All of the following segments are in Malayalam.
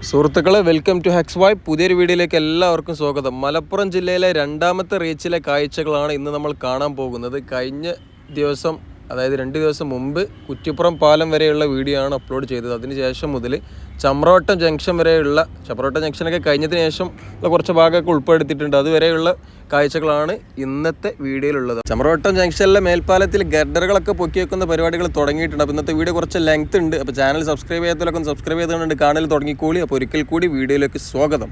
സുഹൃത്തുക്കളെ, വെൽക്കം ടു ഹെക്സ് വൈ. പുതിയൊരു വീഡിയോയിലേക്ക് എല്ലാവർക്കും സ്വാഗതം. മലപ്പുറം ജില്ലയിലെ രണ്ടാമത്തെ റീച്ചിലെ കാഴ്ചകളാണ് ഇന്ന് നമ്മൾ കാണാൻ പോകുന്നത്. കഴിഞ്ഞ ദിവസം, അതായത് 2 ദിവസം മുമ്പ് കുറ്റിപ്പുറം പാലം വരെയുള്ള വീഡിയോ ആണ് അപ്ലോഡ് ചെയ്തത്. അതിനുശേഷം മുതൽ ചമ്രവട്ടം ജംഗ്ഷൻ വരെയുള്ള, ചമ്രവട്ടം ജംഗ്ഷനൊക്കെ കഴിഞ്ഞതിന് ശേഷം കുറച്ച് ഭാഗമൊക്കെ ഉൾപ്പെടുത്തിയിട്ടുണ്ട്. അതുവരെയുള്ള കാഴ്ചകളാണ് ഇന്നത്തെ വീഡിയോയിലുള്ളത്. ചമ്രവട്ടം ജംഗ്ഷനിലെ മേൽപ്പാലത്തിൽ ഗർഡറുകളൊക്കെ പൊക്കി വെക്കുന്ന പരിപാടികൾ തുടങ്ങിയിട്ടുണ്ട്. അപ്പോൾ ഇന്നത്തെ വീഡിയോ കുറച്ച് ലെങ്ത് ഉണ്ട്. അപ്പോൾ ചാനൽ സബ്സ്ക്രൈബ് ചെയ്യാത്തവരൊക്കെ ഒന്ന് സബ്സ്ക്രൈബ് ചെയ്തുകൊണ്ട് കാണൽ തുടങ്ങിക്കോളി. അപ്പോൾ ഒരിക്കൽ കൂടി വീഡിയോയിലേക്ക് സ്വാഗതം.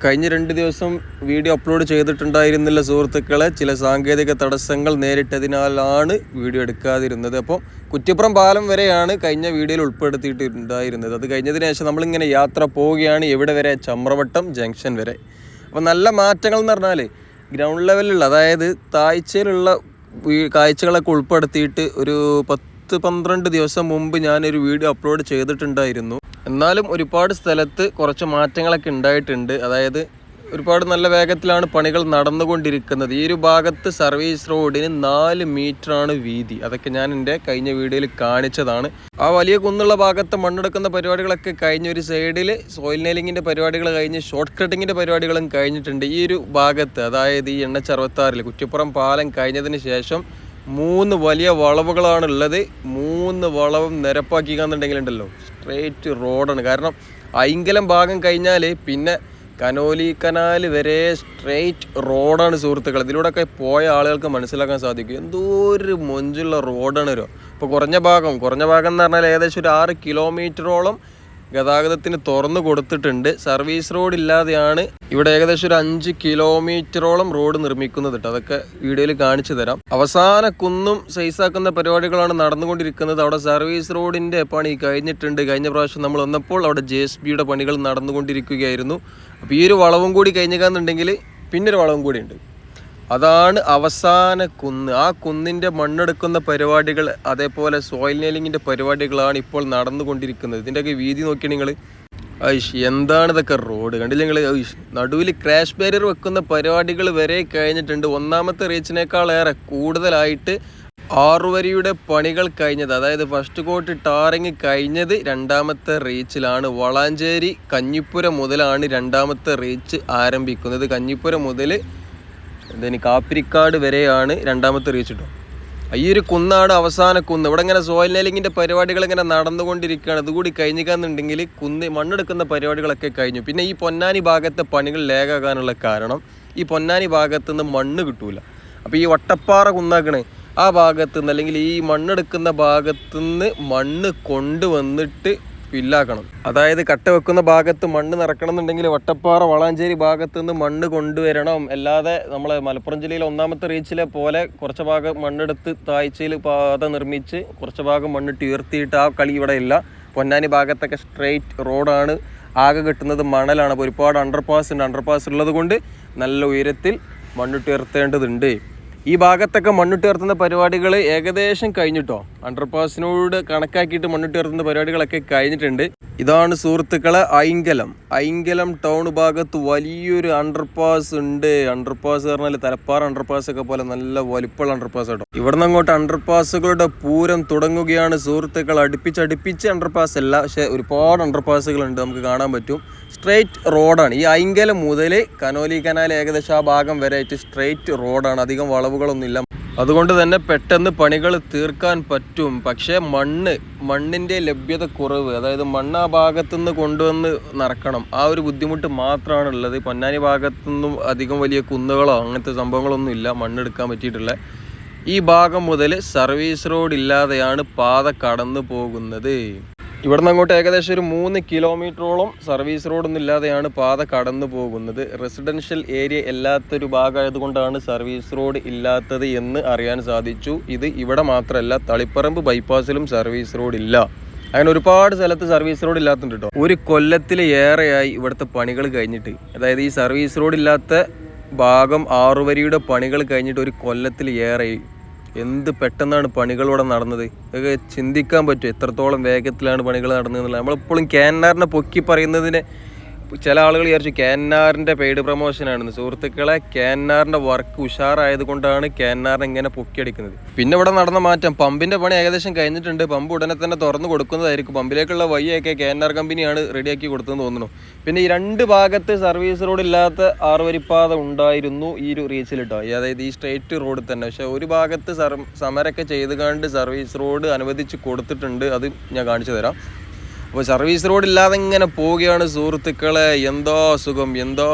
കഴിഞ്ഞ 2 ദിവസം വീഡിയോ അപ്ലോഡ് ചെയ്തിട്ടുണ്ടായിരുന്നില്ല സുഹൃത്തുക്കളെ. ചില സാങ്കേതിക തടസ്സങ്ങൾ നേരിട്ടതിനാലാണ് വീഡിയോ എടുക്കാതിരുന്നത്. അപ്പോൾ കുറ്റിപ്പുറം പാലം വരെയാണ് കഴിഞ്ഞ വീഡിയോയിൽ ഉൾപ്പെടുത്തിയിട്ടുണ്ടായിരുന്നത്. അത് കഴിഞ്ഞതിന് ശേഷം നമ്മളിങ്ങനെ യാത്ര പോവുകയാണ്. എവിടെ വരെ? ചമ്രവട്ടം ജംഗ്ഷൻ വരെ. അപ്പോൾ നല്ല മാറ്റങ്ങൾ എന്ന് പറഞ്ഞാൽ ഗ്രൗണ്ട് ലെവലിലുള്ള, അതായത് താഴ്ചയിലുള്ള കാഴ്ചകളൊക്കെ ഉൾപ്പെടുത്തിയിട്ട് ഒരു 10-12 ദിവസം മുമ്പ് ഞാനൊരു വീഡിയോ അപ്ലോഡ് ചെയ്തിട്ടുണ്ടായിരുന്നു. എന്നാലും ഒരുപാട് സ്ഥലത്ത് കുറച്ച് മാറ്റങ്ങളൊക്കെ ഉണ്ടായിട്ടുണ്ട്. അതായത് ഒരുപാട് നല്ല വേഗത്തിലാണ് പണികൾ നടന്നുകൊണ്ടിരിക്കുന്നത്. ഈ ഒരു ഭാഗത്ത് സർവീസ് റോഡിന് 4 മീറ്ററാണ് വീതി. അതൊക്കെ ഞാൻ എൻ്റെ കഴിഞ്ഞ വീഡിയോയിൽ കാണിച്ചതാണ്. ആ വലിയ കുന്നുള്ള ഭാഗത്ത് മണ്ണെടുക്കുന്ന പരിപാടികളൊക്കെ കഴിഞ്ഞ, ഒരു സൈഡിൽ സോയിൽ നെയിലിങ്ങിൻ്റെ പരിപാടികൾ കഴിഞ്ഞ് ഷോർട്ട് കട്ടിങ്ങിൻ്റെ പരിപാടികളും കഴിഞ്ഞിട്ടുണ്ട്. ഈ ഒരു ഭാഗത്ത്, അതായത് ഈ NH66 കുറ്റിപ്പുറം പാലം കഴിഞ്ഞതിന് ശേഷം 3 വലിയ വളവുകളാണുള്ളത്. 3 വളവും നിരപ്പാക്കിക്കാന്നുണ്ടെങ്കിലുണ്ടല്ലോ സ്ട്രെയിറ്റ് റോഡാണ്. കാരണം ഐങ്കലം ഭാഗം കഴിഞ്ഞാൽ പിന്നെ കനോലി കനാൽ വരെ സ്ട്രെയിറ്റ് റോഡാണ് സുഹൃത്തുക്കൾ. ഇതിലൂടെയൊക്കെ പോയ ആളുകൾക്ക് മനസ്സിലാക്കാൻ സാധിക്കും എന്തോ ഒരു മൊഞ്ചുള്ള റോഡാണ്. ഇപ്പോൾ കുറഞ്ഞ ഭാഗം എന്ന് പറഞ്ഞാൽ ഏകദേശം ഒരു 6 കിലോമീറ്ററോളം ഗതാഗതത്തിന് തുറന്നു കൊടുത്തിട്ടുണ്ട്. സർവീസ് റോഡ് ഇല്ലാതെയാണ് ഇവിടെ ഏകദേശം ഒരു 5 കിലോമീറ്ററോളം റോഡ് നിർമ്മിക്കുന്നത് കേട്ടോ. അതൊക്കെ വീഡിയോയിൽ കാണിച്ചു തരാം. അവസാന കുന്നും സൈസാക്കുന്ന പരിപാടികളാണ് നടന്നുകൊണ്ടിരിക്കുന്നത്. അവിടെ സർവീസ് റോഡിൻ്റെ പണി കഴിഞ്ഞിട്ടുണ്ട്. കഴിഞ്ഞ പ്രാവശ്യം നമ്മൾ വന്നപ്പോൾ അവിടെ JCBയുടെ പണികൾ നടന്നുകൊണ്ടിരിക്കുകയായിരുന്നു. അപ്പോൾ ഈ ഒരു വളവും കൂടി കഴിഞ്ഞിക്കാന്നുണ്ടെങ്കിൽ പിന്നൊരു വളവും കൂടി ഉണ്ട്. അതാണ് അവസാന കുന്ന്. ആ കുന്നിൻ്റെ മണ്ണെടുക്കുന്ന പരിപാടികൾ, അതേപോലെ സോയിൽ നെയിലിങ്ങിൻ്റെ പരിപാടികളാണ് ഇപ്പോൾ നടന്നുകൊണ്ടിരിക്കുന്നത്. ഇതിൻ്റെയൊക്കെ വീതി നോക്കിയാൽ നിങ്ങൾ എന്താണ് ഇതൊക്കെ റോഡ് കണ്ടില്ല നിങ്ങൾ. നടുവിൽ ക്രാഷ് ബാരിയർ വെക്കുന്ന പരിപാടികൾ വരെ കഴിഞ്ഞിട്ടുണ്ട്. ഒന്നാമത്തെ റീച്ചിനേക്കാളേറെ കൂടുതലായിട്ട് 6 വരിയുടെ പണികൾ കഴിഞ്ഞത്, അതായത് ഫസ്റ്റ് കോട്ട് ടാറിങ് കഴിഞ്ഞത് 2ാമത്തെ റീച്ചിലാണ്. വളാഞ്ചേരി കഞ്ഞിപ്പുര മുതലാണ് 2ാമത്തെ റീച്ച് ആരംഭിക്കുന്നത്. കഞ്ഞിപ്പുര മുതൽ കാപ്പിരിക്കാട് വരെയാണ് 2ാമത്തെ റീച്ച് കേട്ടോ. ഈ ഒരു കുന്നാണ് അവസാന കുന്ന്. ഇവിടെ ഇങ്ങനെ സോയിൽ നെയിലിങ്ങിൻ്റെ പരിപാടികൾ ഇങ്ങനെ നടന്നുകൊണ്ടിരിക്കുകയാണ്. അതുകൂടി കഴിഞ്ഞിക്കാന്നുണ്ടെങ്കിൽ കുന്ന് മണ്ണെടുക്കുന്ന പരിപാടികളൊക്കെ കഴിഞ്ഞു. പിന്നെ ഈ പൊന്നാനി ഭാഗത്തെ പണികൾ ലേഖാകാനുള്ള കാരണം ഈ പൊന്നാനി ഭാഗത്തുനിന്ന് മണ്ണ് കിട്ടൂല. അപ്പോൾ ഈ വട്ടപ്പാറ കുന്നാക്കണേ ആ ഭാഗത്തുനിന്ന്, അല്ലെങ്കിൽ ഈ മണ്ണെടുക്കുന്ന ഭാഗത്തുനിന്ന് മണ്ണ് കൊണ്ടുവന്നിട്ട് ഫില്ലാക്കണം. അതായത് കട്ട വെക്കുന്ന ഭാഗത്ത് മണ്ണ് നിറക്കണം എന്നുണ്ടെങ്കിൽ വട്ടപ്പാറ വളാഞ്ചേരി ഭാഗത്തു നിന്ന് മണ്ണ് കൊണ്ടുവരണം. അല്ലാതെ നമ്മളെ മലപ്പുറം ജില്ലയിലെ 1ാമത്തെ റീച്ചിലെ പോലെ കുറച്ച് ഭാഗം മണ്ണെടുത്ത് താഴ്ചയിൽ പാത നിർമ്മിച്ച് കുറച്ച് ഭാഗം മണ്ണിട്ട് ഉയർത്തിയിട്ട് ആ കളി ഇവിടെ ഇല്ല. പൊന്നാനി ഭാഗത്തൊക്കെ സ്ട്രെയിറ്റ് റോഡാണ്. ആകെ കിട്ടുന്നത് മണലാണ്. അപ്പോൾ ഒരുപാട് അണ്ടർപാസ് ഉണ്ട്. അണ്ടർപാസ് ഉള്ളത് കൊണ്ട് നല്ല ഉയരത്തിൽ മണ്ണിട്ട് ഉയർത്തേണ്ടതുണ്ട്. ഈ ഭാഗത്തൊക്കെ മണ്ണിട്ടുയർത്തുന്ന പരിപാടികൾ ഏകദേശം കഴിഞ്ഞിട്ടോ. അണ്ടർപാസിനോട് കണക്കാക്കിയിട്ട് മണ്ണിട്ടുയർത്തുന്ന പരിപാടികളൊക്കെ കഴിഞ്ഞിട്ടുണ്ട്. ഇതാണ് സുഹൃത്തുക്കളെ ഐങ്കലം ടൗൺ ഭാഗത്ത് വലിയൊരു അണ്ടർപാസ് ഉണ്ട്. അണ്ടർപാസ് പറഞ്ഞാൽ തലപ്പാറ അണ്ടർപാസ് ഒക്കെ പോലെ നല്ല വലിപ്പമുള്ള അണ്ടർപാസ് കേട്ടോ. ഇവിടെ നിന്ന് അങ്ങോട്ട് അണ്ടർപാസുകളുടെ പൂരം തുടങ്ങുകയാണ് സുഹൃത്തുക്കൾ. അടുപ്പിച്ച് അണ്ടർപാസ് അല്ല, പക്ഷെ ഒരുപാട് അണ്ടർപാസുകളുണ്ട്, നമുക്ക് കാണാൻ പറ്റും. സ്ട്രെയിറ്റ് റോഡാണ്. ഈ ഐങ്കലം മുതൽ കനോലി കനാൽ ഏകദേശം ആ ഭാഗം വരെ ആയിട്ട് സ്ട്രെയിറ്റ് റോഡാണ്. അധികം വളവുകളൊന്നുമില്ല. അതുകൊണ്ട് തന്നെ പെട്ടെന്ന് പണികൾ തീർക്കാൻ പറ്റും. പക്ഷേ മണ്ണിൻ്റെ ലഭ്യത കുറവ്, അതായത് മണ്ണ് ആ ഭാഗത്തുനിന്ന് കൊണ്ടുവന്ന് നിറക്കണം, ആ ഒരു ബുദ്ധിമുട്ട് മാത്രമാണ് ഉള്ളത്. പൊന്നാനി ഭാഗത്തുനിന്നും അധികം വലിയ കുന്നുകളോ അങ്ങനത്തെ സംഭവങ്ങളൊന്നും ഇല്ല മണ്ണെടുക്കാൻ പറ്റിയിട്ടുള്ള. ഈ ഭാഗം മുതൽ സർവീസ് റോഡ് ഇല്ലാതെയാണ് പാത കടന്നു പോകുന്നത്. ഇവിടെ നിന്ന് അങ്ങോട്ട് ഏകദേശം ഒരു 3 കിലോമീറ്ററോളം സർവീസ് റോഡൊന്നും ഇല്ലാതെയാണ് പാത കടന്നു പോകുന്നത്. റെസിഡൻഷ്യൽ ഏരിയ ഇല്ലാത്തൊരു ഭാഗമായതുകൊണ്ടാണ് സർവീസ് റോഡ് ഇല്ലാത്തത് എന്ന് അറിയാൻ സാധിച്ചു. ഇത് ഇവിടെ മാത്രമല്ല, തളിപ്പറമ്പ് ബൈപ്പാസിലും സർവീസ് റോഡ് ഇല്ല. അങ്ങനെ ഒരുപാട് സ്ഥലത്ത് സർവീസ് റോഡ് ഇല്ലാത്തുണ്ട് കേട്ടോ. ഒരു കൊല്ലത്തിലേറെയായി ഇവിടുത്തെ പണികൾ കഴിഞ്ഞിട്ട്. അതായത് ഈ സർവീസ് റോഡ് ഇല്ലാത്ത ഭാഗം 6 വരിയുടെ പണികൾ കഴിഞ്ഞിട്ട് ഒരു കൊല്ലത്തിലേറെയായി. എന്ത് പെട്ടെന്നാണ് പണികളിവിടെ നടന്നത്. ഇതൊക്കെ ചിന്തിക്കാൻ പറ്റും എത്രത്തോളം വേഗത്തിലാണ് പണികൾ നടന്നതെന്നുള്ളത്. നമ്മളെപ്പോഴും KNRനെ പൊക്കി പറയുന്നതിനെ ചില ആളുകൾ വിചാരിച്ചു KNRന്റെ പെയ്ഡ് പ്രൊമോഷനാണെന്ന്. സുഹൃത്തുക്കളെ, KNRന്റെ വർക്ക് ഉഷാറായത് കൊണ്ടാണ് KNR ഇങ്ങനെ പൊക്കിയടിക്കുന്നത്. പിന്നെ ഇവിടെ നടന്ന മാറ്റം, പമ്പിന്റെ പണി ഏകദേശം കഴിഞ്ഞിട്ടുണ്ട്. പമ്പ് ഉടനെ തന്നെ തുറന്നു കൊടുക്കുന്നതായിരിക്കും. പമ്പിലേക്കുള്ള വഴിയൊക്കെ KNR കമ്പനിയാണ് റെഡിയാക്കി കൊടുത്തതെന്ന് തോന്നുന്നു. പിന്നെ ഈ രണ്ട് ഭാഗത്ത് സർവീസ് റോഡ് ഇല്ലാത്ത 6 വരിപ്പാത ഉണ്ടായിരുന്നു ഈ ഒരു റീച്ചിൽ കേട്ടോ, അതായത് ഈ സ്ട്രെയിറ്റ് റോഡ് തന്നെ. പക്ഷെ ഒരു ഭാഗത്ത് സമരമൊക്കെ ചെയ്ത് കണ്ട് സർവീസ് റോഡ് അനുവദിച്ച് കൊടുത്തിട്ടുണ്ട്. അത് ഞാൻ കാണിച്ചു തരാം. അപ്പോൾ സർവീസ് റോഡ് ഇല്ലാതെ ഇങ്ങനെ പോവുകയാണ് സുഹൃത്തുക്കളെ. എന്താ സുഖം, എന്താ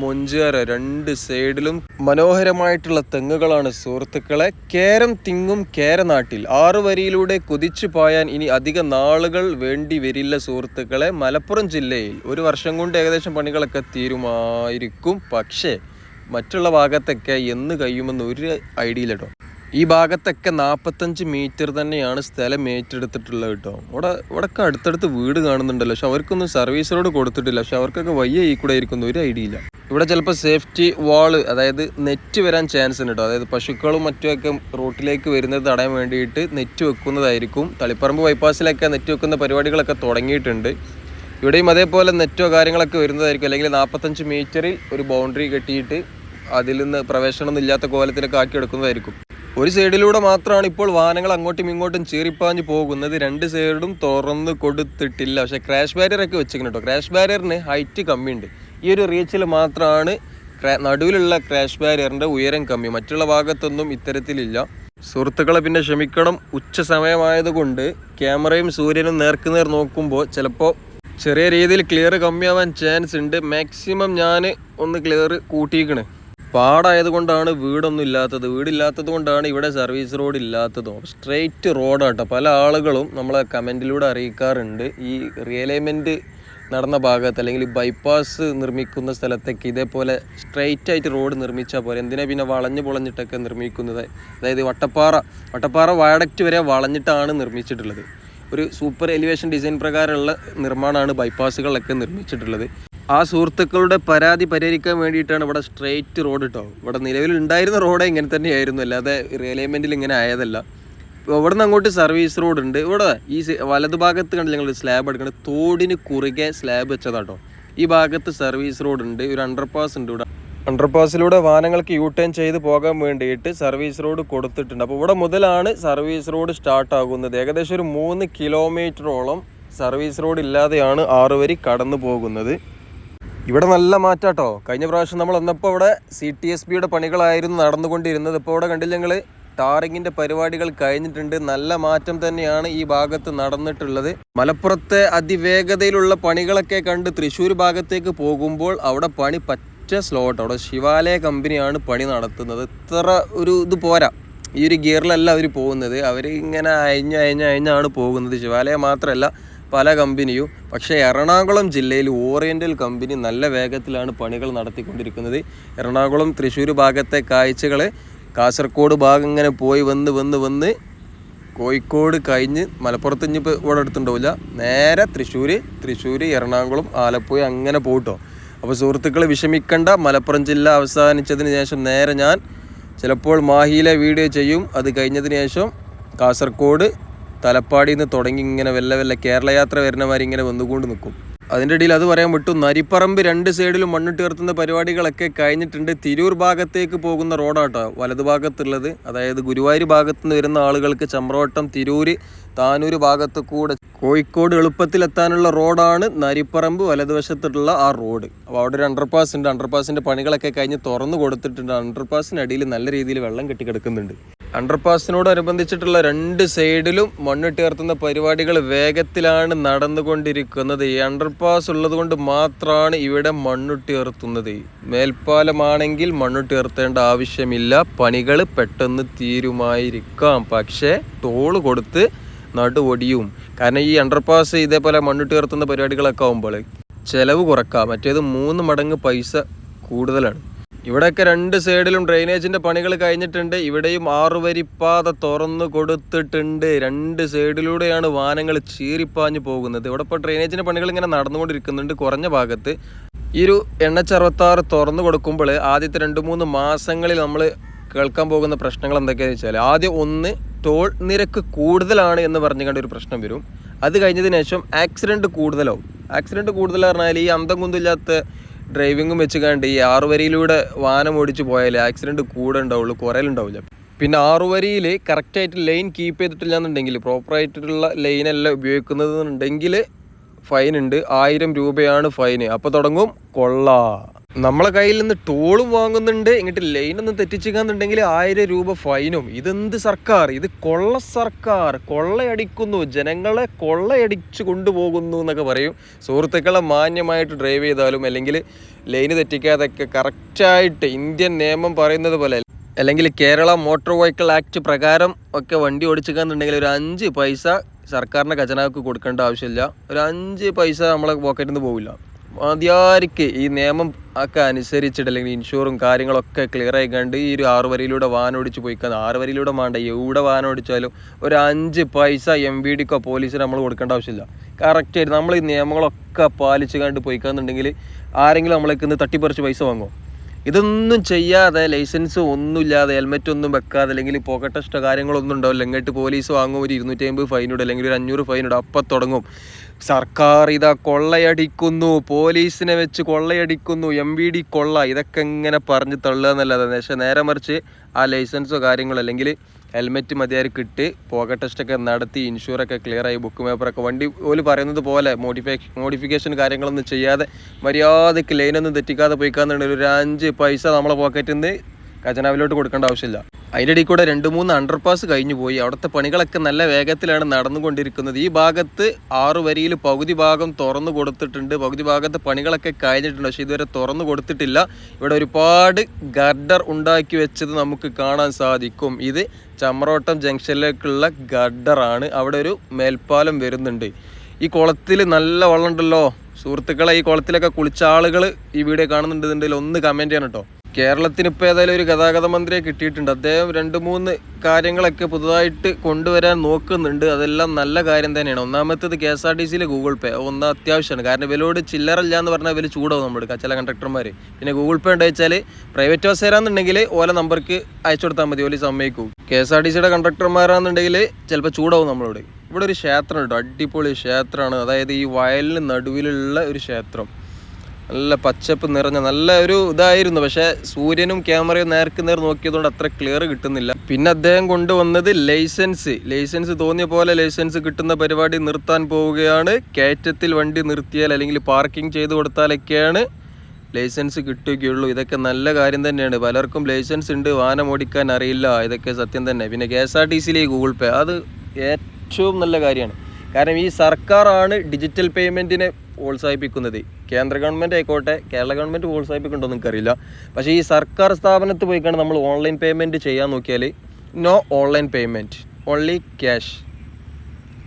മൊഞ്ചേര. രണ്ട് സൈഡിലും മനോഹരമായിട്ടുള്ള തെങ്ങുകളാണ് സുഹൃത്തുക്കളെ. കേരം തിങ്ങും കേരനാട്ടിൽ 6 വരിയിലൂടെ കുതിച്ചു പായാൻ ഇനി അധിക നാളുകൾ വേണ്ടി വരില്ല സുഹൃത്തുക്കളെ. മലപ്പുറം ജില്ലയിൽ 1 വർഷം കൊണ്ട് ഏകദേശം പണികളൊക്കെ തീരുമായിരിക്കും. പക്ഷേ മറ്റുള്ള ഭാഗത്തൊക്കെ എന്ന് കഴിയുമെന്ന് ഒരു ഐഡിയ ഇല്ല കേട്ടോ. ഈ ഭാഗത്തൊക്കെ 45 മീറ്റർ തന്നെയാണ് സ്ഥലം ഏറ്റെടുത്തിട്ടുള്ളത് കേട്ടോ. ഇവിടെയൊക്കെ അടുത്തടുത്ത് വീട് കാണുന്നുണ്ടല്ലോ, പക്ഷെ അവർക്കൊന്നും സർവീസ് റോഡ് കൊടുത്തിട്ടില്ല. പക്ഷെ അവർക്കൊക്കെ വയ്യ ഈ കൂടെ ഇരിക്കുന്നു, ഒരു ഐഡിയ ഇല്ല. ഇവിടെ ചിലപ്പോൾ സേഫ്റ്റി വാള്, അതായത് നെറ്റ് വരാൻ ചാൻസ് ഉണ്ട് കേട്ടോ. അതായത് പശുക്കളും മറ്റുമൊക്കെ റോട്ടിലേക്ക് വരുന്നത് തടയാൻ വേണ്ടിയിട്ട് നെറ്റ് വെക്കുന്നതായിരിക്കും. തളിപ്പറമ്പ് ബൈപ്പാസിലൊക്കെ നെറ്റ് വെക്കുന്ന പരിപാടികളൊക്കെ തുടങ്ങിയിട്ടുണ്ട്. ഇവിടെയും അതേപോലെ നെറ്റോ കാര്യങ്ങളൊക്കെ വരുന്നതായിരിക്കും. അല്ലെങ്കിൽ 45 മീറ്ററിൽ ഒരു ബൗണ്ടറി കെട്ടിയിട്ട് അതിൽ നിന്ന് പ്രവേശനമൊന്നും ഇല്ലാത്ത കോലത്തിലൊക്കെ ആക്കി എടുക്കുന്നതായിരിക്കും. ഒരു സൈഡിലൂടെ മാത്രമാണ് ഇപ്പോൾ വാഹനങ്ങൾ അങ്ങോട്ടും ഇങ്ങോട്ടും ചീറിപ്പാഞ്ഞ് പോകുന്നത്. 2 സൈഡും തുറന്ന് കൊടുത്തിട്ടില്ല. പക്ഷേ ക്രാഷ് ബാരിയറൊക്കെ വെച്ചിരിക്കണം കേട്ടോ. ക്രാഷ് ബാരിയറിന് ഹൈറ്റ് കമ്മിയുണ്ട്. ഈ ഒരു റീച്ചിൽ മാത്രമാണ് നടുവിലുള്ള ക്രാഷ് ബാരിയറിൻ്റെ ഉയരം കമ്മി. മറ്റുള്ള ഭാഗത്തൊന്നും ഇത്തരത്തിലില്ല സുഹൃത്തുക്കളെ. പിന്നെ ക്ഷമിക്കണം, ഉച്ച സമയമായതുകൊണ്ട് ക്യാമറയും സൂര്യനും നേർക്കുനേർ നോക്കുമ്പോൾ ചിലപ്പോൾ ചെറിയ രീതിയിൽ ക്ലിയർ കമ്മിയാവാൻ ചാൻസ് ഉണ്ട്. മാക്സിമം ഞാൻ ഒന്ന് ക്ലിയർ കൂട്ടിയിരിക്കണേ. പാടായതുകൊണ്ടാണ് വീടൊന്നും ഇല്ലാത്തത്. വീടില്ലാത്തത് കൊണ്ടാണ് ഇവിടെ സർവീസ് റോഡ് ഇല്ലാത്തതും. സ്ട്രെയിറ്റ് റോഡാട്ടോ. പല ആളുകളും നമ്മളെ കമൻറ്റിലൂടെ അറിയിക്കാറുണ്ട്, ഈ റിയലൈൻമെൻറ്റ് നടന്ന ഭാഗത്ത് അല്ലെങ്കിൽ ബൈപ്പാസ് നിർമ്മിക്കുന്ന സ്ഥലത്തൊക്കെ ഇതേപോലെ സ്ട്രെയിറ്റ് ആയിട്ട് റോഡ് നിർമ്മിച്ചാൽ പോലെ, എന്തിനാ പിന്നെ വളഞ്ഞ് പൊളഞ്ഞിട്ടൊക്കെ നിർമ്മിക്കുന്നത്. അതായത് വട്ടപ്പാറ വയഡക്റ്റ് വരെ വളഞ്ഞിട്ടാണ് നിർമ്മിച്ചിട്ടുള്ളത്. ഒരു സൂപ്പർ എലിവേഷൻ ഡിസൈൻ പ്രകാരമുള്ള നിർമ്മാണമാണ് ബൈപ്പാസുകളൊക്കെ നിർമ്മിച്ചിട്ടുള്ളത്. ആ സുഹൃത്തുക്കളുടെ പരാതി പരിഹരിക്കാൻ വേണ്ടിയിട്ടാണ് ഇവിടെ സ്ട്രെയിറ്റ് റോഡ് കേട്ടോ. ഇവിടെ നിലവിലുണ്ടായിരുന്ന റോഡ് ഇങ്ങനെ തന്നെയായിരുന്നു, അല്ലാതെ റിയലൈൻമെൻറ്റിൽ ഇങ്ങനെ ആയതല്ല. ഇവിടെ നിന്ന് അങ്ങോട്ട് സർവീസ് റോഡ് ഉണ്ട്. ഇവിടെ ഈ വലതുഭാഗത്ത് കണ്ടില്ല ഞങ്ങൾ സ്ലാബ് എടുക്കുന്നത്, തോടിന് കുറുകെ സ്ലാബ് വെച്ചതാട്ടോ. ഈ ഭാഗത്ത് സർവീസ് റോഡ് ഉണ്ട്. ഒരു അണ്ടർപാസ് ഉണ്ട്. ഇവിടെ അണ്ടർപാസിലൂടെ വാഹനങ്ങൾക്ക് യു ടേൺ ചെയ്ത് പോകാൻ വേണ്ടിയിട്ട് സർവീസ് റോഡ് കൊടുത്തിട്ടുണ്ട്. അപ്പോൾ ഇവിടെ മുതലാണ് സർവീസ് റോഡ് സ്റ്റാർട്ട് ആകുന്നത്. ഏകദേശം ഒരു 3 കിലോമീറ്ററോളം സർവീസ് റോഡ് ഇല്ലാതെയാണ് 6 വരി കടന്നു പോകുന്നത്. ഇവിടെ നല്ല മാറ്റാട്ടോ. കഴിഞ്ഞ പ്രാവശ്യം നമ്മൾ വന്നപ്പോൾ ഇവിടെ CTSBയുടെ പണികളായിരുന്നു നടന്നുകൊണ്ടിരുന്നത്. ഇപ്പോൾ ഇവിടെ കണ്ടില്ല ഞങ്ങൾ, ടാറിങ്ങിൻ്റെ പരിപാടികൾ കഴിഞ്ഞിട്ടുണ്ട്. നല്ല മാറ്റം തന്നെയാണ് ഈ ഭാഗത്ത് നടന്നിട്ടുള്ളത്. മലപ്പുറത്തെ അതിവേഗതയിലുള്ള പണികളൊക്കെ കണ്ട് തൃശ്ശൂർ ഭാഗത്തേക്ക് പോകുമ്പോൾ അവിടെ പണി സ്ലോ ആട്ടോ. അവിടെ ശിവാലയ കമ്പനിയാണ് പണി നടത്തുന്നത്. ഇത്ര ഇത് പോരാ, ഈ ഒരു ഗിയറിലല്ല അവർ പോകുന്നത്. അവർ ഇങ്ങനെ അയഞ്ഞാണ് പോകുന്നത്. ശിവാലയ മാത്രമല്ല, പല കമ്പനിയും. പക്ഷേ എറണാകുളം ജില്ലയിൽ ഓറിയൻ്റൽ കമ്പനി നല്ല വേഗത്തിലാണ് പണികൾ നടത്തിക്കൊണ്ടിരിക്കുന്നത്. എറണാകുളം തൃശ്ശൂർ ഭാഗത്തെ കാഴ്ചകൾ, കാസർഗോഡ് ഭാഗം ഇങ്ങനെ പോയി വന്ന് കോഴിക്കോട് കഴിഞ്ഞ് മലപ്പുറത്ത് ഇനിയിപ്പോൾ ഇവിടെ അടുത്തുണ്ടാവില്ല, നേരെ തൃശ്ശൂർ എറണാകുളം ആലപ്പുഴ അങ്ങനെ പോയിട്ടോ. അപ്പോൾ സുഹൃത്തുക്കൾ വിഷമിക്കണ്ട. മലപ്പുറം ജില്ല അവസാനിച്ചതിന് ശേഷം നേരെ ഞാൻ ചിലപ്പോൾ മാഹിയിലെ വീഡിയോ ചെയ്യും. അത് കഴിഞ്ഞതിന് ശേഷം കാസർഗോഡ് തലപ്പാടിയിൽ നിന്ന് തുടങ്ങി ഇങ്ങനെ വെല്ല കേരള യാത്ര വരുന്നമാരി ഇങ്ങനെ വന്നുകൊണ്ട് നിൽക്കും. അതിൻ്റെ ഇടയിൽ അത് പറയാൻ വിട്ടു, നരിപ്പറമ്പ് 2 സൈഡിലും മണ്ണിട്ട് ഉയർത്തുന്ന പരിപാടികളൊക്കെ കഴിഞ്ഞിട്ടുണ്ട്. തിരൂർ ഭാഗത്തേക്ക് പോകുന്ന റോഡാട്ടോ വലതുഭാഗത്തുള്ളത്. അതായത് ഗുരുവായൂർ ഭാഗത്തു നിന്ന് വരുന്ന ആളുകൾക്ക് ചമ്രവട്ടം, തിരൂർ, താനൂർ ഭാഗത്ത് കൂടെ കോഴിക്കോട് എളുപ്പത്തിലെത്താനുള്ള റോഡാണ് നരിപ്പറമ്പ് വലതുവശത്തുള്ള ആ റോഡ്. അപ്പോൾ അവിടെ ഒരു അണ്ടർപാസ് ഉണ്ട്. അണ്ടർപാസിൻ്റെ പണികളൊക്കെ കഴിഞ്ഞ് തുറന്നു കൊടുത്തിട്ടുണ്ട്. അണ്ടർപാസിനടിയിൽ നല്ല രീതിയിൽ വെള്ളം കെട്ടിക്കിടക്കുന്നുണ്ട്. അണ്ടർപാസിനോടനുബന്ധിച്ചിട്ടുള്ള 2 സൈഡിലും മണ്ണിട്ട് ഉയർത്തുന്ന പരിപാടികൾ വേഗത്തിലാണ് നടന്നുകൊണ്ടിരിക്കുന്നത്. ഈ അണ്ടർപാസ് ഉള്ളത് കൊണ്ട് മാത്രമാണ് ഇവിടെ മണ്ണിട്ട് ഉയർത്തുന്നത്. മേൽപ്പാലമാണെങ്കിൽ മണ്ണിട്ട് ഉയർത്തേണ്ട ആവശ്യമില്ല. പണികൾ പെട്ടെന്ന് തീരുമായിരിക്കാം. പക്ഷേ ടോള് കൊടുത്ത് നടുവൊടിയും. കാരണം ഈ അണ്ടർപാസ് ഇതേപോലെ മണ്ണിട്ട് ഉയർത്തുന്ന പരിപാടികളൊക്കെ ആകുമ്പോൾ ചിലവ് കുറക്കാം. മറ്റേത് 3 മടങ്ങ് പൈസ കൂടുതലാണ്. ഇവിടെയൊക്കെ 2 സൈഡിലും ഡ്രെയിനേജിൻ്റെ പണികൾ കഴിഞ്ഞിട്ടുണ്ട്. ഇവിടെയും 6 വരിപ്പാത തുറന്നു കൊടുത്തിട്ടുണ്ട്. 2 സൈഡിലൂടെയാണ് വാഹനങ്ങൾ ചീറിപ്പാഞ്ഞ് പോകുന്നത്. ഇവിടെ ഇപ്പോൾ ഡ്രെയിനേജിൻ്റെ പണികൾ ഇങ്ങനെ നടന്നുകൊണ്ടിരിക്കുന്നുണ്ട്. കുറഞ്ഞ ഭാഗത്ത് ഈ ഒരു NH66 തുറന്നു കൊടുക്കുമ്പോൾ ആദ്യത്തെ 2-3 മാസങ്ങളിൽ നമ്മൾ കേൾക്കാൻ പോകുന്ന പ്രശ്നങ്ങൾ എന്തൊക്കെയാണെന്ന് വെച്ചാൽ, ആദ്യം ഒന്ന് ടോൾ നിരക്ക് കൂടുതലാണ് എന്ന് പറഞ്ഞുകൊണ്ട് ഒരു പ്രശ്നം വരും. അത് കഴിഞ്ഞതിന് ശേഷം ആക്സിഡൻറ്റ് കൂടുതലാവും. ആക്സിഡൻറ്റ് കൂടുതൽ പറഞ്ഞാൽ ഈ അന്തം കുന്തില്ലാത്ത ഡ്രൈവിങ്ങും വെച്ച് കണ്ട് ഈ 6 വരിയിലൂടെ വാഹനം ഓടിച്ച് പോയാൽ ആക്സിഡൻറ്റ് കൂടെ ഉണ്ടാവുള്ളൂ, കുറേലുണ്ടാവില്ല. പിന്നെ 6 വരിയിൽ കറക്റ്റായിട്ട് ലൈൻ കീപ്പ് ചെയ്തിട്ടില്ല എന്നുണ്ടെങ്കിൽ, പ്രോപ്പറായിട്ടുള്ള ലൈനല്ല ഉപയോഗിക്കുന്നതെന്നുണ്ടെങ്കിൽ ഫൈൻ ഉണ്ട്. 1000 രൂപയാണ് ഫൈന്. അപ്പോൾ തുടങ്ങും കൊള്ള. നമ്മളെ കയ്യിൽ നിന്ന് ടോളും വാങ്ങുന്നുണ്ട്, ഇങ്ങോട്ട് ലൈനൊന്നും തെറ്റിച്ചിക്കാന്നുണ്ടെങ്കിൽ 1000 രൂപ ഫൈനും. ഇതെന്ത് സർക്കാർ? ഇത് കൊള്ള സർക്കാർ. കൊള്ളയടിക്കുന്നു, ജനങ്ങളെ കൊള്ളയടിച്ചു കൊണ്ടുപോകുന്നു എന്നൊക്കെ പറയും. സുഹൃത്തുക്കളെ മാന്യമായിട്ട് ഡ്രൈവ് ചെയ്താലും അല്ലെങ്കിൽ ലൈന് തെറ്റിക്കാതൊക്കെ കറക്റ്റായിട്ട് ഇന്ത്യൻ നിയമം പറയുന്നത് പോലെ അല്ലെങ്കിൽ കേരള മോട്ടോർ വെഹിക്കിൾ ആക്ട് പ്രകാരം ഒക്കെ വണ്ടി ഓടിച്ചിക്കാന്നുണ്ടെങ്കിൽ ഒരു 5 പൈസ സർക്കാരിൻ്റെ ഖജനാക്ക് കൊടുക്കേണ്ട ആവശ്യമില്ല. ഒരു 5 പൈസ നമ്മളെ പോക്കറ്റിൽ നിന്ന് പോവില്ല. മതിയാർക്ക് ഈ നിയമം ഒക്കെ അനുസരിച്ചിട്ട് അല്ലെങ്കിൽ ഇൻഷുറും കാര്യങ്ങളൊക്കെ ക്ലിയർ ആയിക്കാണ്ട് ഈ ഒരു 6 വരിയിലൂടെ വാഹനം ഓടിച്ച് പോയിക്കാൻ. 6 വരിയിലൂടെ വേണ്ട, എവിടെ വാഹനം ഓടിച്ചാലും ഒരു 5 പൈസ MVDക്കോ പോലീസിന് നമ്മൾ കൊടുക്കേണ്ട ആവശ്യമില്ല. കറക്റ്റായിട്ട് നമ്മൾ ഈ നിയമങ്ങളൊക്കെ പാലിച്ച് കണ്ട് പോയിക്കാന്നുണ്ടെങ്കിൽ ആരെങ്കിലും നമ്മളേക്ക് ഇന്ന് തട്ടിപ്പറിച്ച് പൈസ വാങ്ങുമോ? ഇതൊന്നും ചെയ്യാതെ, ലൈസൻസ് ഒന്നുമില്ലാതെ, ഹെൽമെറ്റ് ഒന്നും വെക്കാതെ, അല്ലെങ്കിൽ പോക്കറ്റ് ടെസ്റ്റോ കാര്യങ്ങളൊന്നും ഉണ്ടാവില്ല, ഇങ്ങോട്ട് പോലീസ് വാങ്ങും, ഒരു 250 ഫൈനിടും അല്ലെങ്കിൽ ഒരു 500 ഫൈനിടും. അപ്പം തുടങ്ങും സർക്കാർ ഇതാ കൊള്ളയടിക്കുന്നു, പോലീസിനെ വെച്ച് കൊള്ളയടിക്കുന്നു, MVD കൊള്ള, ഇതൊക്കെ ഇങ്ങനെ പറഞ്ഞ് തള്ളുക എന്നല്ലാതെ. പക്ഷേ നേരെ മറിച്ച് ആ ലൈസൻസോ കാര്യങ്ങളോ അല്ലെങ്കിൽ ഹെൽമെറ്റ് മതിയായിരിക്കും ഇട്ട് പോക്കറ്റ് ടെസ്റ്റൊക്കെ നടത്തി ഇൻഷുറൊക്കെ ക്ലിയറായി ബുക്ക് പേപ്പറൊക്കെ വണ്ടി പോലും പറയുന്നത് പോലെ മോഡിഫിക്കേഷൻ കാര്യങ്ങളൊന്നും ചെയ്യാതെ മര്യാദയ്ക്ക് ലൈനൊന്നും തെറ്റിക്കാതെ പോയിക്കാന്നുണ്ടെങ്കിൽ ഒരു 5 പൈസ നമ്മളെ പോക്കറ്റിൽ നിന്ന് ഖജനാവിലോട്ട് കൊടുക്കേണ്ട ആവശ്യമില്ല. അതിൻ്റെ ഇടയിൽ കൂടെ 2-3 അണ്ടർപാസ് കഴിഞ്ഞു പോയി. അവിടുത്തെ പണികളൊക്കെ നല്ല വേഗത്തിലാണ് നടന്നുകൊണ്ടിരിക്കുന്നത്. ഈ ഭാഗത്ത് 6 വരിയിൽ പകുതി ഭാഗം തുറന്നു കൊടുത്തിട്ടുണ്ട്, പകുതി ഭാഗത്ത് പണികളൊക്കെ കഴിഞ്ഞിട്ടുണ്ട്, പക്ഷേ ഇതുവരെ തുറന്നു കൊടുത്തിട്ടില്ല. ഇവിടെ ഒരുപാട് ഗർഡർ ഉണ്ടാക്കി വെച്ചത് നമുക്ക് കാണാൻ സാധിക്കും. ഇത് ചമ്രോട്ടം ജംഗ്ഷനിലേക്കുള്ള ഗർഡറാണ്. അവിടെ ഒരു മേൽപ്പാലം വരുന്നുണ്ട്. ഈ കുളത്തിൽ നല്ല വെള്ളം ഉണ്ടല്ലോ സുഹൃത്തുക്കളെ. ഈ കുളത്തിലൊക്കെ കുളിച്ച ആളുകൾ ഈ വീഡിയോ കാണുന്നുണ്ടെന്നുണ്ടെങ്കിൽ ഒന്ന് കമൻറ്റ് ചെയ്യണം കേട്ടോ. കേരളത്തിന് ഇപ്പോൾ ഏതായാലും ഒരു ഗതാഗത മന്ത്രിയെ കിട്ടിയിട്ടുണ്ട്. അദ്ദേഹം 2-3 കാര്യങ്ങളൊക്കെ പുതുതായിട്ട് കൊണ്ടുവരാൻ നോക്കുന്നുണ്ട്. അതെല്ലാം നല്ല കാര്യം തന്നെയാണ്. ഒന്നാമത്തേത് KSRTCയിലെ ഗൂഗിൾ പേ അത്യാവശ്യമാണ്. കാരണം ഇവരോട് ചില്ലറില്ല എന്ന് പറഞ്ഞാൽ ഇവർ ചൂടാവും നമ്മുടെ ചില കണ്ടക്ടർമാർ. പിന്നെ ഗൂഗിൾ പേ ഉണ്ട് വെച്ചാൽ പ്രൈവറ്റ് ബസ് തരാന്നുണ്ടെങ്കിൽ ഓല നമ്പർക്ക് അയച്ചു കൊടുത്താൽ മതി, ഓല് സമ്മതിക്കും. KSRTCയുടെ കണ്ടക്ടർമാരാണെന്നുണ്ടെങ്കിൽ ചിലപ്പോൾ ചൂടാവും നമ്മളോട്. ഇവിടെ ഒരു ക്ഷേത്രം ഉണ്ട്, അടിപൊളി ക്ഷേത്രമാണ്. അതായത് ഈ വയലിന് നടുവിലുള്ള ഒരു ക്ഷേത്രം, നല്ല പച്ചപ്പ് നിറഞ്ഞ നല്ല ഒരു ഇതായിരുന്നു. പക്ഷേ സൂര്യനും ക്യാമറയും നേർക്ക് നേർ നോക്കിയതുകൊണ്ട് അത്ര ക്ലിയർ കിട്ടുന്നില്ല. പിന്നെ അദ്ദേഹം കൊണ്ടുവന്നത് ലൈസൻസ് തോന്നിയ പോലെ ലൈസൻസ് കിട്ടുന്ന പരിപാടി നിർത്താൻ പോവുകയാണ്. കയറ്റത്തിൽ വണ്ടി നിർത്തിയാൽ അല്ലെങ്കിൽ പാർക്കിംഗ് ചെയ്ത് കൊടുത്താലൊക്കെയാണ് ലൈസൻസ് കിട്ടുകയുള്ളൂ. ഇതൊക്കെ നല്ല കാര്യം തന്നെയാണ്. പലർക്കും ലൈസൻസ് ഉണ്ട്, വാഹനം ഓടിക്കാൻ അറിയില്ല, ഇതൊക്കെ സത്യം തന്നെ. പിന്നെ KSRTCയിലെ ഗൂഗിൾ പേ അത് ഏറ്റവും നല്ല കാര്യമാണ്. കാരണം ഈ സർക്കാരാണ് ഡിജിറ്റൽ പേയ്മെൻറ്റിനെ പ്രോത്സാഹിപ്പിക്കുന്നത്. കേന്ദ്ര ഗവൺമെൻറ് ആയിക്കോട്ടെ, കേരള ഗവൺമെൻറ് പ്രോത്സാഹിപ്പിക്കുന്നുണ്ടോ എന്ന് എനിക്കറിയില്ല. പക്ഷേ ഈ സർക്കാർ സ്ഥാപനത്തിൽ പോയിക്കാണ് നമ്മൾ ഓൺലൈൻ പേയ്മെൻറ്റ് ചെയ്യാൻ നോക്കിയാൽ no online payment, only cash.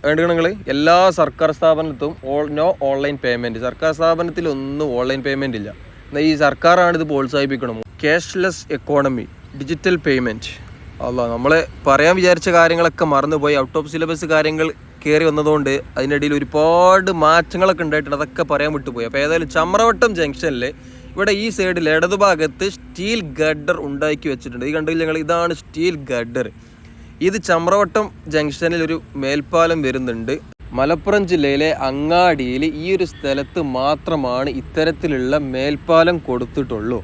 വേണ്ട നിങ്ങൾ എല്ലാ സർക്കാർ സ്ഥാപനത്തും നോ ഓൺലൈൻ പേയ്മെൻറ്റ്. സർക്കാർ സ്ഥാപനത്തിലൊന്നും ഓൺലൈൻ പേയ്മെൻറ്റ് ഇല്ല. എന്നാൽ ഈ സർക്കാരാണ് ഇത് പ്രോത്സാഹിപ്പിക്കണം. Cashless economy, digital payment. നമ്മൾ പറയാൻ വിചാരിച്ച കാര്യങ്ങളൊക്കെ മറന്നുപോയി. ഔട്ട് ഓഫ് സിലബസ് കാര്യങ്ങൾ കയറി വന്നതുകൊണ്ട് അതിനിടയിൽ ഒരുപാട് മാറ്റങ്ങളൊക്കെ ഉണ്ടായിട്ടുണ്ട്. അതൊക്കെ പറയാൻ വിട്ടുപോയി. അപ്പോൾ ഏതായാലും ചമ്രവട്ടം ജംഗ്ഷനിൽ ഇവിടെ ഈ സൈഡിൽ ഇടതുഭാഗത്ത് സ്റ്റീൽ ഗഡർ ഉണ്ടാക്കി വെച്ചിട്ടുണ്ട്. ഈ കണ്ടില്ല ഞങ്ങൾ, ഇതാണ് സ്റ്റീൽ ഗഡർ. ഇത് ചമ്രവട്ടം ജംഗ്ഷനിൽ ഒരു മേൽപ്പാലം വരുന്നുണ്ട്. മലപ്പുറം ജില്ലയിലെ അങ്ങാടിയിൽ ഈ ഒരു സ്ഥലത്ത് മാത്രമാണ് ഇത്തരത്തിലുള്ള മേൽപ്പാലം കൊടുത്തിട്ടുള്ളൂ.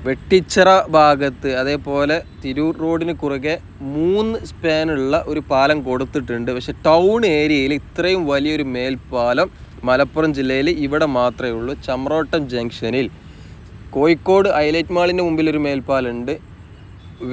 വെട്ടിച്ചിറ ഭാഗത്ത് അതേപോലെ തിരൂർ റോഡിന് കുറുകെ 3 സ്പാനുള്ള ഒരു പാലം കൊടുത്തിട്ടുണ്ട്. പക്ഷെ ടൗൺ ഏരിയയിൽ ഇത്രയും വലിയൊരു മേൽപ്പാലം മലപ്പുറം ജില്ലയിൽ ഇവിടെ മാത്രമേ ഉള്ളൂ. ചമ്രോട്ടം ജംഗ്ഷനിൽ കോഴിക്കോട് ഹൈലൈറ്റ് മാളിൻ്റെ മുമ്പിലൊരു മേൽപ്പാലമുണ്ട്,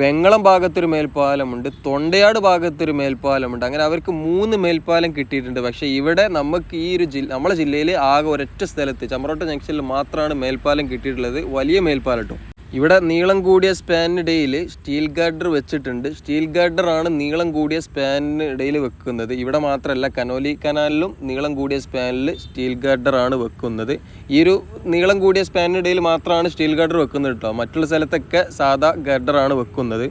വെങ്ങളം ഭാഗത്തൊരു മേൽപ്പാലമുണ്ട്, തൊണ്ടയാട് ഭാഗത്തൊരു മേൽപ്പാലമുണ്ട്. അങ്ങനെ അവർക്ക് 3 മേൽപ്പാലം കിട്ടിയിട്ടുണ്ട്. പക്ഷേ ഇവിടെ നമുക്ക് ഈ ഒരു നമ്മളെ ജില്ലയിൽ ആകെ ഒരൊറ്റ സ്ഥലത്ത് ചമ്രോട്ടം ജംഗ്ഷനിൽ മാത്രമാണ് മേൽപ്പാലം കിട്ടിയിട്ടുള്ളത്. വലിയ മേൽപ്പാലം കേട്ടോ. ഇവിടെ നീളം കൂടിയ സ്പാനിനിടയിൽ സ്റ്റീൽ ഗാർഡർ വെച്ചിട്ടുണ്ട്. സ്റ്റീൽ ഗാർഡറാണ് നീളം കൂടിയ സ്പാനിനിടയിൽ വെക്കുന്നത്. ഇവിടെ മാത്രമല്ല, കനോലി കനാലിലും നീളം കൂടിയ സ്പാനിൽ സ്റ്റീൽ ഗാർഡറാണ് വെക്കുന്നത്. ഈ ഒരു നീളം കൂടിയ സ്പാനിനിടയിൽ മാത്രമാണ് സ്റ്റീൽ ഗാർഡർ വെക്കുന്നത് കേട്ടോ. മറ്റുള്ള സ്ഥലത്തൊക്കെ സാധാ ഗാർഡറാണ് വെക്കുന്നത്.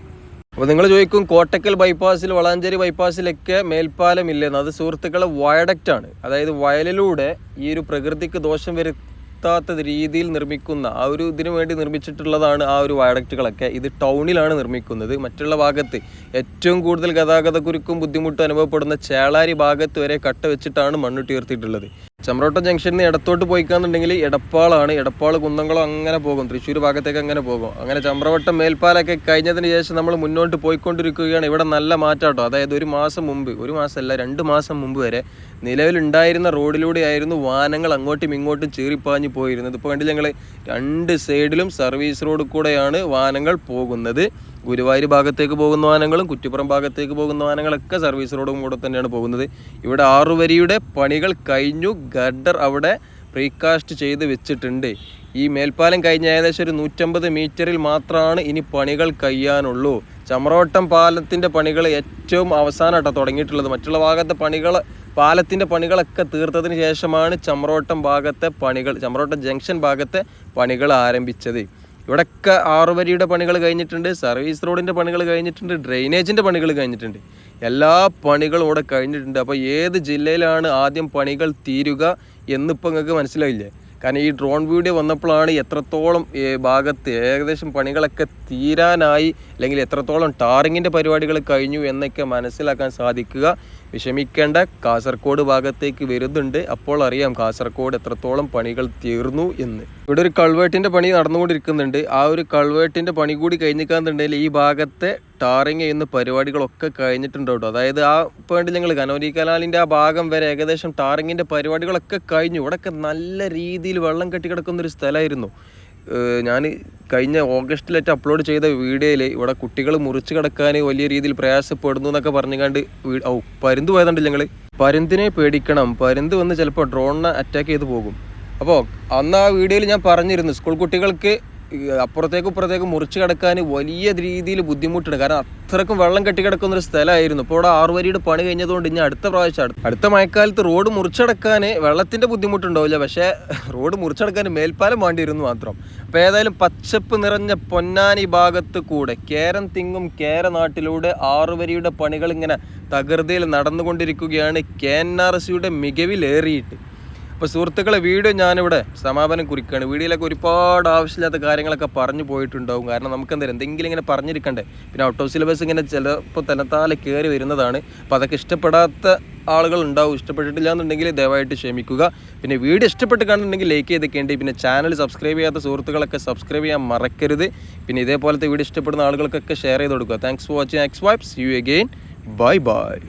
അപ്പോൾ നിങ്ങൾ ചോദിക്കും, കോട്ടക്കൽ ബൈപ്പാസിൽ വളാഞ്ചേരി ബൈപ്പാസിലൊക്കെ മേൽപ്പാലം ഇല്ലെന്ന്. അത് സുഹൃത്തുക്കളെ വയഡക്റ്റാണ്. അതായത് വയലിലൂടെ ഈ ഒരു പ്രകൃതിക്ക് ദോഷം വരുത്താത്ത രീതിയിൽ നിർമ്മിക്കുന്ന ആ ഒരു ഇതിനു വേണ്ടി നിർമ്മിച്ചിട്ടുള്ളതാണ് ആ ഒരു വയഡക്റ്റുകളൊക്കെ. ഇത് ടൗണിലാണ് നിർമ്മിക്കുന്നത്. മറ്റുള്ള ഭാഗത്ത് ഏറ്റവും കൂടുതൽ ഗതാഗതക്കുരുക്കും ബുദ്ധിമുട്ടും അനുഭവപ്പെടുന്ന ചേളാരി ഭാഗത്ത് വരെ കട്ട വെച്ചിട്ടാണ് മണ്ണിട്ട് ഉയർത്തിയിട്ടുള്ളത്. ചമ്രോട്ടം ജംഗ്ഷനിൽ നിന്ന് ഇടത്തോട്ട് പോയിക്കാന്നുണ്ടെങ്കിൽ എടപ്പാളാണ്. എടപ്പാൾ കുന്നംകുളം അങ്ങനെ പോകും, തൃശ്ശൂർ ഭാഗത്തേക്ക് അങ്ങനെ പോകും. അങ്ങനെ ചമ്രവട്ടം മേൽപ്പാലൊക്കെ കഴിഞ്ഞതിന് ശേഷം നമ്മൾ മുന്നോട്ട് പോയിക്കൊണ്ടിരിക്കുകയാണ്. ഇവിടെ നല്ല മാറ്റാട്ടോ. അതായത് ഒരു മാസം മുമ്പ്, ഒരു മാസമല്ല 2 മാസം മുമ്പ് വരെ നിലവിലുണ്ടായിരുന്ന റോഡിലൂടെ ആയിരുന്നു വാഹനങ്ങൾ അങ്ങോട്ടും ഇങ്ങോട്ടും ചീറിപ്പാഞ്ഞ് പോയിരുന്നത്. ഇപ്പോൾ കണ്ടില്ല ഞങ്ങൾ 2 സൈഡിലും സർവീസ് റോഡ് കൂടെയാണ് വാഹനങ്ങൾ പോകുന്നത്. ഗുരുവായൂർ ഭാഗത്തേക്ക് പോകുന്ന വാഹനങ്ങളും കുറ്റിപ്പുറം ഭാഗത്തേക്ക് പോകുന്ന വാഹനങ്ങളൊക്കെ സർവീസ് റോഡും കൂടെ തന്നെയാണ് പോകുന്നത്. ഇവിടെ 6 വരിയുടെ പണികൾ കഴിഞ്ഞു. ഗഡർ അവിടെ പ്രീകാസ്റ്റ് ചെയ്ത് വെച്ചിട്ടുണ്ട്. ഈ മേൽപ്പാലം കഴിഞ്ഞ ഏകദേശം ഒരു 150 മീറ്ററിൽ മാത്രമാണ് ഇനി പണികൾ കഴിയാനുള്ളൂ. ചമ്രവട്ടം പാലത്തിൻ്റെ പണികൾ ഏറ്റവും അവസാനമായിട്ടാണ് തുടങ്ങിയിട്ടുള്ളത്. മറ്റുള്ള ഭാഗത്തെ പാലത്തിൻ്റെ പണികളൊക്കെ തീർത്തതിന് ശേഷമാണ് ചമ്രവട്ടം ഭാഗത്തെ പണികൾ, ചമ്രവട്ടം ജംഗ്ഷൻ ഭാഗത്തെ പണികൾ ആരംഭിച്ചത്. ഇവിടെയൊക്കെ 6 വരിയുടെ പണികൾ കഴിഞ്ഞിട്ടുണ്ട്, സർവീസ് റോഡിൻ്റെ പണികൾ കഴിഞ്ഞിട്ടുണ്ട്, ഡ്രെയിനേജിൻ്റെ പണികൾ കഴിഞ്ഞിട്ടുണ്ട്. എല്ലാ പണികളും ഇവിടെ കഴിഞ്ഞിട്ടുണ്ട്. അപ്പോൾ ഏത് ജില്ലയിലാണ് ആദ്യം പണികൾ തീരുക എന്നിപ്പോൾ നിങ്ങൾക്ക് മനസ്സിലായില്ലേ? കാരണം ഈ ഡ്രോൺ വീഡിയോ വന്നപ്പോഴാണ് എത്രത്തോളം ഭാഗത്ത് ഏകദേശം പണികളൊക്കെ തീരാനായി, അല്ലെങ്കിൽ എത്രത്തോളം ടാറിങ്ങിൻ്റെ പരിപാടികൾ കഴിഞ്ഞു എന്നൊക്കെ മനസ്സിലാക്കാൻ സാധിക്കുക. വിഷമിക്കേണ്ട, കാസർഗോഡ് ഭാഗത്തേക്ക് വരുന്നുണ്ട്. അപ്പോൾ അറിയാം കാസർഗോഡ് എത്രത്തോളം പണികൾ തീർന്നു എന്ന്. ഇവിടെ ഒരു കൾവേട്ടിൻ്റെ പണി നടന്നുകൊണ്ടിരിക്കുന്നുണ്ട്. ആ ഒരു കൾവേട്ടിൻ്റെ പണി കൂടി കഴിഞ്ഞിക്കാന്നുണ്ടെങ്കിൽ ഈ ഭാഗത്തെ ടാറിങ് ചെയ്യുന്ന പരിപാടികളൊക്കെ കഴിഞ്ഞിട്ടുണ്ട് കേട്ടോ. അതായത് ആ ഇപ്പോൾ വേണ്ടി ഞങ്ങൾ കനോലി കനാലിൻ്റെ ആ ഭാഗം വരെ ഏകദേശം ടാറിങ്ങിൻ്റെ പരിപാടികളൊക്കെ കഴിഞ്ഞു. ഇവിടെയൊക്കെ നല്ല രീതിയിൽ വെള്ളം കെട്ടിക്കിടക്കുന്നൊരു സ്ഥലമായിരുന്നു. ഞാൻ കഴിഞ്ഞ ഓഗസ്റ്റിലേറ്റ് അപ്ലോഡ് ചെയ്ത വീഡിയോയിൽ ഇവിടെ കുട്ടികൾ മുറിച്ച് കിടക്കാൻ വലിയ രീതിയിൽ പ്രയാസപ്പെടുന്നു എന്നൊക്കെ പറഞ്ഞുകൊണ്ട് പരുന്ത് പോയതുണ്ടല്ലോ ഞങ്ങൾ. പരുന്തിനെ പേടിക്കണം, പരുന്ത് വന്ന് ചിലപ്പോൾ ഡ്രോണിനെ അറ്റാക്ക് ചെയ്ത് പോകും. അപ്പോൾ അന്ന് ആ വീഡിയോയിൽ ഞാൻ പറഞ്ഞിരുന്നു സ്കൂൾ കുട്ടികൾക്ക് അപ്പുറത്തേക്കും മുറിച്ച് കിടക്കാൻ വലിയ രീതിയിൽ ബുദ്ധിമുട്ടുണ്ട്. കാരണം അത്രക്കും വെള്ളം കെട്ടിക്കിടക്കുന്നൊരു സ്ഥലമായിരുന്നു. ഇപ്പോൾ ഇവിടെ 6 വരിയുടെ പണി കഴിഞ്ഞതുകൊണ്ട് ഇനി അടുത്ത പ്രാവശ്യം അടുത്ത മഴക്കാലത്ത് റോഡ് മുറിച്ചടക്കാൻ വെള്ളത്തിൻ്റെ ബുദ്ധിമുട്ടുണ്ടാവില്ല, പക്ഷേ റോഡ് മുറിച്ചടക്കാൻ മേൽപ്പാലം വേണ്ടിയിരുന്നു മാത്രം. അപ്പോൾ ഏതായാലും പച്ചപ്പ് നിറഞ്ഞ പൊന്നാനി ഭാഗത്ത് കൂടെ കേരം തിങ്ങും കേരനാട്ടിലൂടെ 6 വരിയുടെ പണികൾ ഇങ്ങനെ തകൃതിയിൽ നടന്നുകൊണ്ടിരിക്കുകയാണ്, KNRCയുടെ മികവിലേറിയിട്ട്. അപ്പോൾ സുഹൃത്തുക്കളെ, വീഡിയോ ഞാനിവിടെ സമാപനം കുറിക്കുകയാണ്. വീഡിയോയിലൊക്കെ ഒരുപാട് ആവശ്യമില്ലാത്ത കാര്യങ്ങളൊക്കെ പറഞ്ഞു പോയിട്ടുണ്ടാവും. കാരണം നമുക്ക് എന്തെങ്കിലും ഇങ്ങനെ പറഞ്ഞിരിക്കണ്ടേ. പിന്നെ ഔട്ട് ഓഫ് സിലബസ് ഇങ്ങനെ ചിലപ്പോൾ തന്നെത്താലെ കയറി വരുന്നതാണ്. അപ്പോൾ അതൊക്കെ ഇഷ്ടപ്പെടാത്ത ആളുകൾ ഉണ്ടാവും. ഇഷ്ടപ്പെട്ടിട്ടില്ല എന്നുണ്ടെങ്കിൽ ദയവായിട്ട് ക്ഷമിക്കുക. പിന്നെ വീഡിയോ ഇഷ്ടപ്പെട്ട് കാണുന്നുണ്ടെങ്കിൽ ലൈക്ക് ചെയ്തൊക്കെയുണ്ട്. പിന്നെ ചാനൽ സബ്സ്ക്രൈബ് ചെയ്യാത്ത സുഹൃത്തുക്കളൊക്കെ സബ്സ്ക്രൈബ് ചെയ്യാൻ മറക്കരുത്. പിന്നെ ഇതേപോലത്തെ വീഡിയോ ഇഷ്ടപ്പെടുന്ന ആളുകൾക്കൊക്കെ ഷെയർ ചെയ്ത് കൊടുക്കുക. Thanks for watching X Vibes. See you again. Bye by.